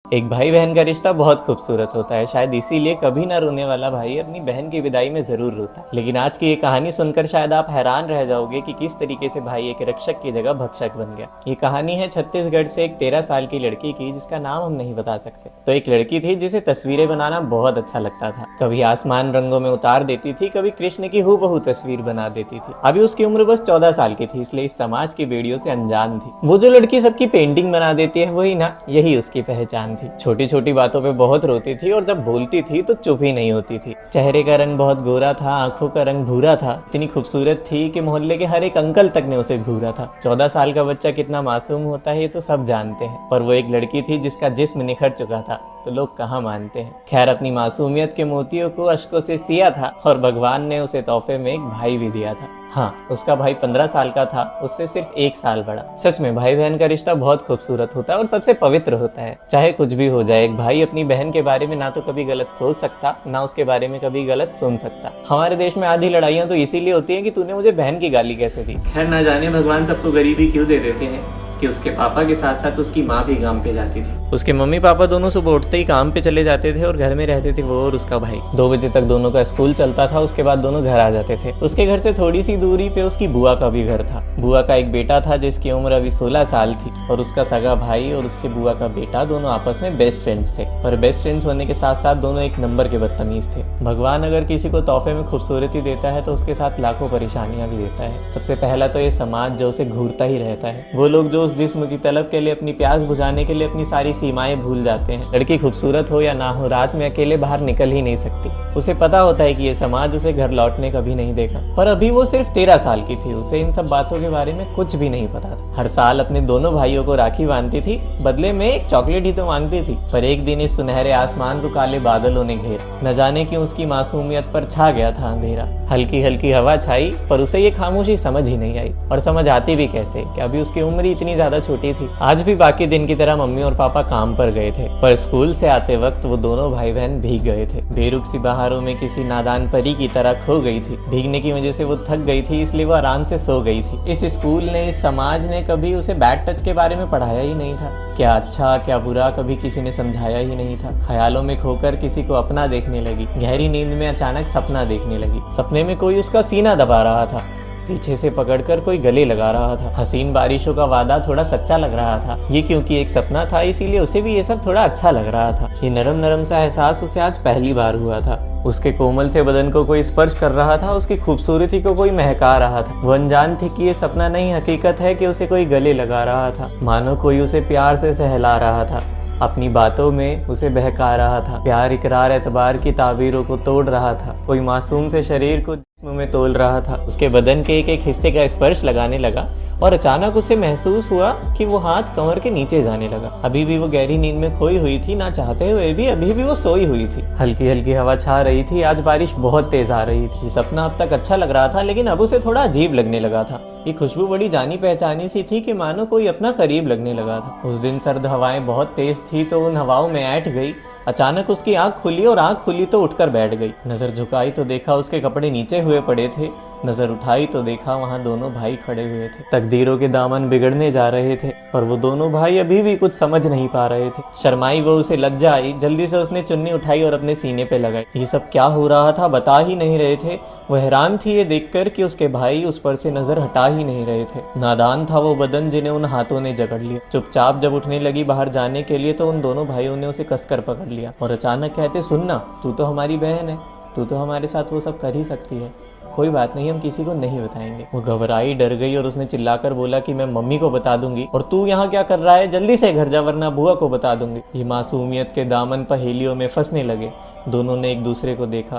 एक भाई बहन का रिश्ता बहुत खूबसूरत होता है। शायद इसीलिए कभी ना रोने वाला भाई अपनी बहन की विदाई में जरूर रोता है। लेकिन आज की ये कहानी सुनकर शायद आप हैरान रह जाओगे कि किस तरीके से भाई एक रक्षक की जगह भक्षक बन गया। ये कहानी है छत्तीसगढ़ से एक 13 साल की लड़की की, जिसका नाम हम नहीं बता सकते। तो एक लड़की थी जिसे तस्वीरें बनाना बहुत अच्छा लगता था। कभी आसमान रंगों में उतार देती थी, कभी कृष्ण की हूबहू तस्वीर बना देती थी। अभी उसकी उम्र बस 14 साल की थी, इसलिए इस समाज की बेड़ियों से अनजान थी। वो जो लड़की सबकी पेंटिंग बना देती है, वही ना, यही उसकी पहचान थी। छोटी छोटी बातों पे बहुत रोती थी और जब बोलती थी तो चुप ही नहीं होती थी। चेहरे का रंग बहुत गोरा था, आंखों का रंग भूरा था। इतनी खूबसूरत थी कि मोहल्ले के हर एक अंकल तक ने उसे घूरा था। 14 साल का बच्चा कितना मासूम होता है ये तो सब जानते हैं, पर वो एक लड़की थी जिसका जिस्म निखर चुका था, तो लोग कहाँ मानते हैं। खैर, अपनी मासूमियत के मोतियों को अश्कों से सिया था और भगवान ने उसे तोहफे में एक भाई भी दिया था। हाँ, उसका भाई 15 साल का था, उससे सिर्फ 1 साल बड़ा। सच में भाई बहन का रिश्ता बहुत खूबसूरत होता है और सबसे पवित्र होता है। चाहे कुछ भी हो जाए, एक भाई अपनी बहन के बारे में ना तो कभी गलत सोच सकता, ना उसके बारे में कभी गलत सुन सकता। हमारे देश में आधी लड़ाइयाँ तो इसीलिए होती है कि तूने मुझे बहन की गाली कैसे दी। खैर, ना जाने भगवान सबको गरीबी क्यों दे देते हैं कि उसके पापा के साथ साथ उसकी माँ भी काम पे जाती थी। उसके मम्मी पापा दोनों सुबह उठते ही काम पे चले जाते थे और घर में रहते थे वो और उसका भाई। 2 बजे तक दोनों का स्कूल चलता था, उसके बाद दोनों घर आ जाते थे। उसके घर से थोड़ी सी दूरी पे उसकी बुआ का भी घर था। बुआ का एक बेटा था जिसकी उम्र अभी 16 साल थी और उसका सगा भाई और उसके बुआ का बेटा दोनों आपस में बेस्ट फ्रेंड्स थे। पर बेस्ट फ्रेंड्स होने के साथ साथ दोनों एक नंबर के बदतमीज थे। भगवान अगर किसी को तोहफे में खूबसूरती देता है तो उसके साथ लाखों परेशानियां भी देता है। सबसे पहला तो ये समाज जो उसे घूरता ही रहता है। वो लोग जो उस जिस्म की तलब के लिए, अपनी प्यास बुझाने के लिए अपनी सारी सीमाएं भूल जाते हैं। लड़की खूबसूरत हो या ना हो, रात में अकेले बाहर निकल ही नहीं सकती। उसे पता होता है कि ये समाज उसे घर लौटने कभी नहीं देगा। पर अभी वो सिर्फ 13 साल की थी, उसे इन सब बातों के बारे में कुछ भी नहीं पता था। हर साल अपने दोनों भाइयों को राखी बांधती थी, बदले में एक चॉकलेट ही तो मांगती थी। पर एक दिन इस सुनहरे आसमान को काले बादलों ने घेर। न जाने क्यों उसकी मासूमियत पर छा गया था अंधेरा। हल्की हल्की हवा छाई, पर उसे ये खामोशी समझ ही नहीं आई। और समझ आती भी कैसे कि अभी उसकी उम्र ही इतनी ज्यादा छोटी थी। आज भी बाकी दिन की तरह मम्मी और पापा काम पर गए थे, पर स्कूल से आते वक्त वो दोनों भाई बहन भीग गए थे। बेरुख सी बहारों में किसी नादान परी की तरह खो गई थी। भीगने की वजह से वो थक गई थी, इसलिए वो आराम से सो गई थी। इस स्कूल ने, इस समाज ने कभी उसे बैड टच के बारे में पढ़ाया ही नहीं था। क्या अच्छा क्या बुरा कभी किसी ने समझाया ही नहीं था। ख्यालों में खोकर किसी को अपना देखने लगी। गहरी नींद में अचानक सपना देखने लगी। सपने में कोई उसका सीना दबा रहा था, पीछे से पकड़कर कोई गले लगा रहा था। हसीन बारिशों का वादा थोड़ा सच्चा लग रहा था। ये क्योंकि एक सपना था, इसीलिए उसे भी ये सब थोड़ा अच्छा लग रहा था। ये नरम नरम सा एहसास उसे आज पहली बार हुआ था। उसके कोमल से बदन को कोई स्पर्श कर रहा था, उसकी खूबसूरती को कोई महका रहा था। वो अनजान थी कि ये सपना नहीं, हकीकत है कि उसे कोई गले लगा रहा था। मानो कोई उसे प्यार से सहला रहा था, अपनी बातों में उसे बहका रहा था। प्यार, इकरार, एतबार की ताबीरों को तोड़ रहा था। कोई मासूम से शरीर को जिस्म में तोल रहा था। उसके बदन के एक एक हिस्से का स्पर्श लगाने लगा और अचानक उसे महसूस हुआ कि वो हाथ कमर के नीचे जाने लगा। अभी भी वो गहरी नींद में खोई हुई थी, ना चाहते हुए भी अभी भी वो सोई हुई थी। हल्की हल्की हवा छा रही थी। आज बारिश बहुत तेज आ रही थी। ये सपना अब तक अच्छा लग रहा था, लेकिन अब उसे थोड़ा अजीब लगने लगा था। ये खुशबू बड़ी जानी पहचानी सी थी कि मानो कोई अपना करीब लगने लगा था। उस दिन सर्द हवाएं बहुत तेज थी तो उन हवाओं में ऐंठ गई। अचानक उसकी आंख खुली और आंख खुली तो उठकर बैठ गई। नजर झुकाई तो देखा उसके कपड़े नीचे हुए पड़े थे। नजर उठाई तो देखा वहां दोनों भाई खड़े हुए थे। तकदीरों के दामन बिगड़ने जा रहे थे, पर वो दोनों भाई अभी भी कुछ समझ नहीं पा रहे थे। शर्माई वो, उसे लज्जा आई। जल्दी से उसने चुन्नी उठाई और अपने सीने पे लगाई। ये सब क्या हो रहा था बता ही नहीं रहे थे। वो हैरान थी ये देखकर कि उसके भाई उस पर से नजर हटा ही नहीं रहे थे। नादान था वो बदन जिन्हें उन हाथों ने जकड़ लिया। चुपचाप जब उठने लगी बाहर जाने के लिए तो उन दोनों भाइयों ने उसे कसकर पकड़ लिया और अचानक कहते, सुनना, तू तो हमारी बहन है, तू तो हमारे साथ वो सब कर ही सकती है। कोई बात नहीं, हम किसी को नहीं बताएंगे। वो घबराई, डर गई और उसने चिल्लाकर बोला कि मैं मम्मी को बता दूंगी। और तू यहाँ क्या कर रहा है? जल्दी से घर जा वरना बुआ को बता दूंगी। ये मासूमियत के दामन पहेलियों में फंसने लगे। दोनों ने एक दूसरे को देखा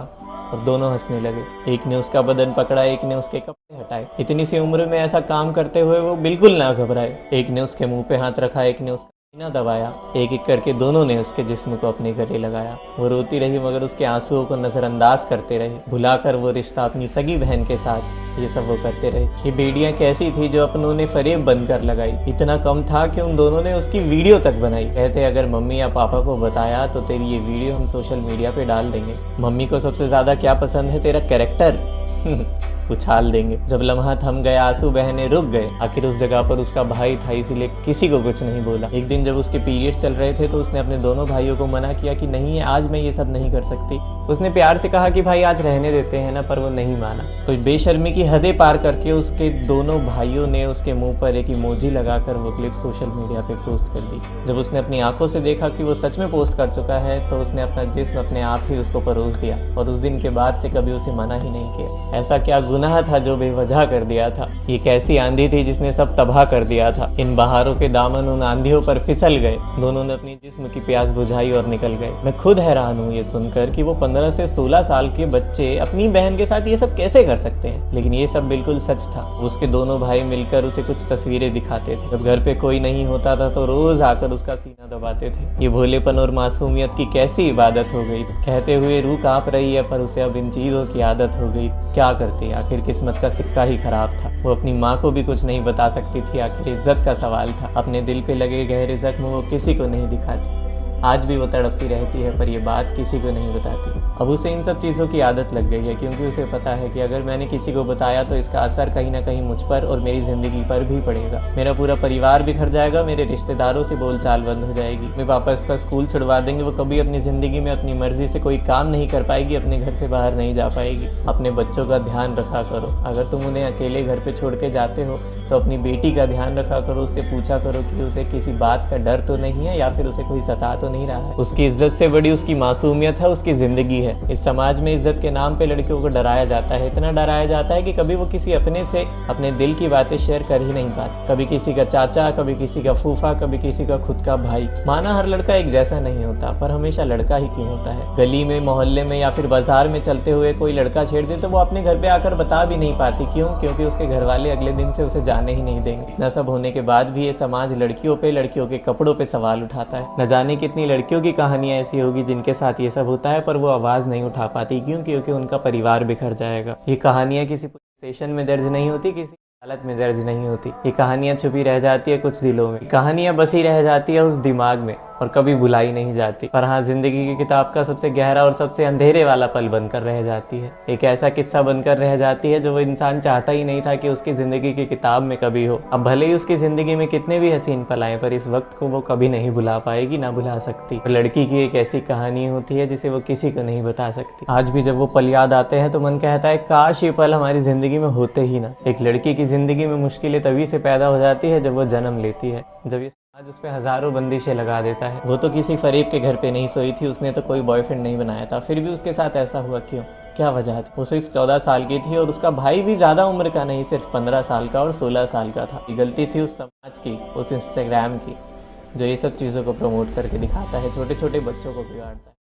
और दोनों हंसने लगे। एक ने उसका बदन पकड़ा, एक ने उसके कपड़े हटाए। इतनी सी उम्र में ऐसा काम करते हुए वो बिल्कुल ना घबराए। एक ने उसके मुंह पे हाथ रखा, एक ने उसका सीना दबाया। एक एक करके दोनों ने उसके जिस्म को अपने गले लगाया। वो रोती रही मगर उसके आंसुओं को नजरअंदाज करते रहे। भुलाकर वो रिश्ता अपनी सगी बहन के साथ ये सब वो करते रहे। ये बेड़ियां कैसी थी जो अपनों ने फरेब बनकर लगाई। इतना कम था कि उन दोनों ने उसकी वीडियो तक बनाई। कहते अगर मम्मी या पापा को बताया तो तेरी ये वीडियो हम सोशल मीडिया पे डाल देंगे। मम्मी को सबसे ज्यादा क्या पसंद है? तेरा कैरेक्टर। उछाल देंगे। जब लम्हा थम गया, आंसू बहने रुक गए, आखिर उस जगह पर उसका भाई था, इसीलिए किसी को कुछ नहीं बोला। एक दिन जब उसके पीरियड्स चल रहे थे तो उसने अपने दोनों भाइयों को मना किया कि नहीं, आज मैं ये सब नहीं कर सकती। उसने प्यार से कहा कि भाई आज रहने देते हैं ना, पर वो नहीं माना। तो बेशर्मी की हदें पार करके उसके दोनों भाइयों ने उसके मुंह पर एक इमोजी लगाकर वो क्लिप सोशल मीडिया पे पोस्ट कर दी। जब उसने अपनी आंखों से देखा कि वो सच में पोस्ट कर चुका है तो उसने अपना जिस्म अपने आप ही उसको परोस दिया और उस दिन के बाद से कभी उसे मना ही नहीं किया। ऐसा क्या गुनाह था जो बेवजह कर दिया था? ये कैसी आंधी थी जिसने सब तबाह कर दिया था? इन बहारों के दामन उन आंधियों पर फिसल गए। दोनों ने अपनी जिस्म की प्यास बुझाई और निकल गए। मैं खुद हैरान हूँ ये सुनकर कि वो 15 से 16 साल के बच्चे अपनी बहन के साथ ये सब कैसे कर सकते हैं। लेकिन ये सब बिल्कुल सच था। उसके दोनों भाई मिलकर उसे कुछ तस्वीरें दिखाते थे। जब घर पे कोई नहीं होता था तो रोज आकर उसका सीना दबाते थे। ये भोलेपन और मासूमियत की कैसी इबादत हो गई। कहते हुए रूह कांप रही है, पर उसे अब इन चीजों की आदत हो गई। क्या करती, आखिर किस्मत का सिक्का ही खराब था। वो अपनी माँ को भी कुछ नहीं बता सकती थी, आखिर इज्जत का सवाल था। अपने दिल पे लगे गहरे जख्म वो किसी को नहीं दिखाती। आज भी वो तड़पती रहती है, पर ये बात किसी को नहीं बताती। अब उसे इन सब चीज़ों की आदत लग गई है, क्योंकि उसे पता है कि अगर मैंने किसी को बताया तो इसका असर कहीं ना कहीं मुझ पर और मेरी ज़िंदगी पर भी पड़ेगा। मेरा पूरा परिवार बिखर जाएगा, मेरे रिश्तेदारों से बोलचाल बंद हो जाएगी। मेरे पापा इसका स्कूल छुड़वा देंगे, वो कभी अपनी ज़िंदगी में अपनी मर्जी से कोई काम नहीं कर पाएगी, अपने घर से बाहर नहीं जा पाएगी। अपने बच्चों का ध्यान रखा करो। अगर तुम उन्हें अकेले घर पर छोड़ के जाते हो तो अपनी बेटी का ध्यान रखा करो। उससे पूछा करो कि उसे किसी बात का डर तो नहीं है या फिर उसे कोई सता तो नहीं रहा है। उसकी इज्जत से बड़ी उसकी मासूमियत है, उसकी जिंदगी है। इस समाज में इज्जत के नाम पे लड़कियों को डराया जाता है, इतना डराया जाता है कि कभी वो किसी अपने से अपने दिल की बातें शेयर कर ही नहीं पाती। कभी किसी का चाचा, कभी किसी का फूफा, कभी किसी का खुद का भाई। माना हर लड़का एक जैसा नहीं होता, पर हमेशा लड़का ही क्यों होता है? गली में, मोहल्ले में या फिर बाजार में चलते हुए कोई लड़का छेड़ दे तो वो अपने घर पे आकर बता भी नहीं पाती। क्यों? क्योंकि उसके घर वाले अगले दिन से उसे जाने ही नहीं देंगे। न सब होने के बाद भी ये समाज लड़कियों पे, लड़कियों के कपड़ों पे सवाल उठाता है। न जाने कितनी लड़कियों की कहानियां ऐसी होगी जिनके साथ ये सब होता है, पर वो आवाज नहीं उठा पाती। क्यों? क्योंकि उनका परिवार बिखर जाएगा। ये कहानियां किसी पुलिस स्टेशन में दर्ज नहीं होती, किसी हालत में दर्ज नहीं होती। ये कहानियां छुपी रह जाती है कुछ दिलों में। कहानियां बसी रह जाती है उस दिमाग में और कभी भुलाई नहीं जाती। पर हाँ, जिंदगी की किताब का सबसे गहरा और सबसे अंधेरे वाला पल बनकर रह जाती है। एक ऐसा किस्सा बनकर रह जाती है जो वो इंसान चाहता ही नहीं था कि उसकी जिंदगी की किताब में कभी हो। अब भले ही उसकी जिंदगी में कितने भी हसीन पल आए, पर इस वक्त को वो कभी नहीं भुला पाएगी, ना भुला सकती। लड़की की एक ऐसी कहानी होती है जिसे वो किसी को नहीं बता सकती। आज भी जब वो पल याद आते हैं तो मन कहता है काश ये पल हमारी जिंदगी में होते ही ना। एक लड़की की जिंदगी में मुश्किलें तभी से पैदा हो जाती है जब वो जन्म लेती है, जब ये आज उस पे हजारों बंदिशें लगा देता है। वो तो किसी फरीब के घर पे नहीं सोई थी, उसने तो कोई बॉयफ्रेंड नहीं बनाया था, फिर भी उसके साथ ऐसा हुआ क्यों? क्या वजह थी? वो सिर्फ 14 साल की थी और उसका भाई भी ज्यादा उम्र का नहीं, सिर्फ 15 साल का और 16 साल का था। गलती थी उस समाज की, उस इंस्टाग्राम की, जो ये सब चीज़ों को प्रमोट करके दिखाता है, छोटे छोटे बच्चों को बिगाड़ता है।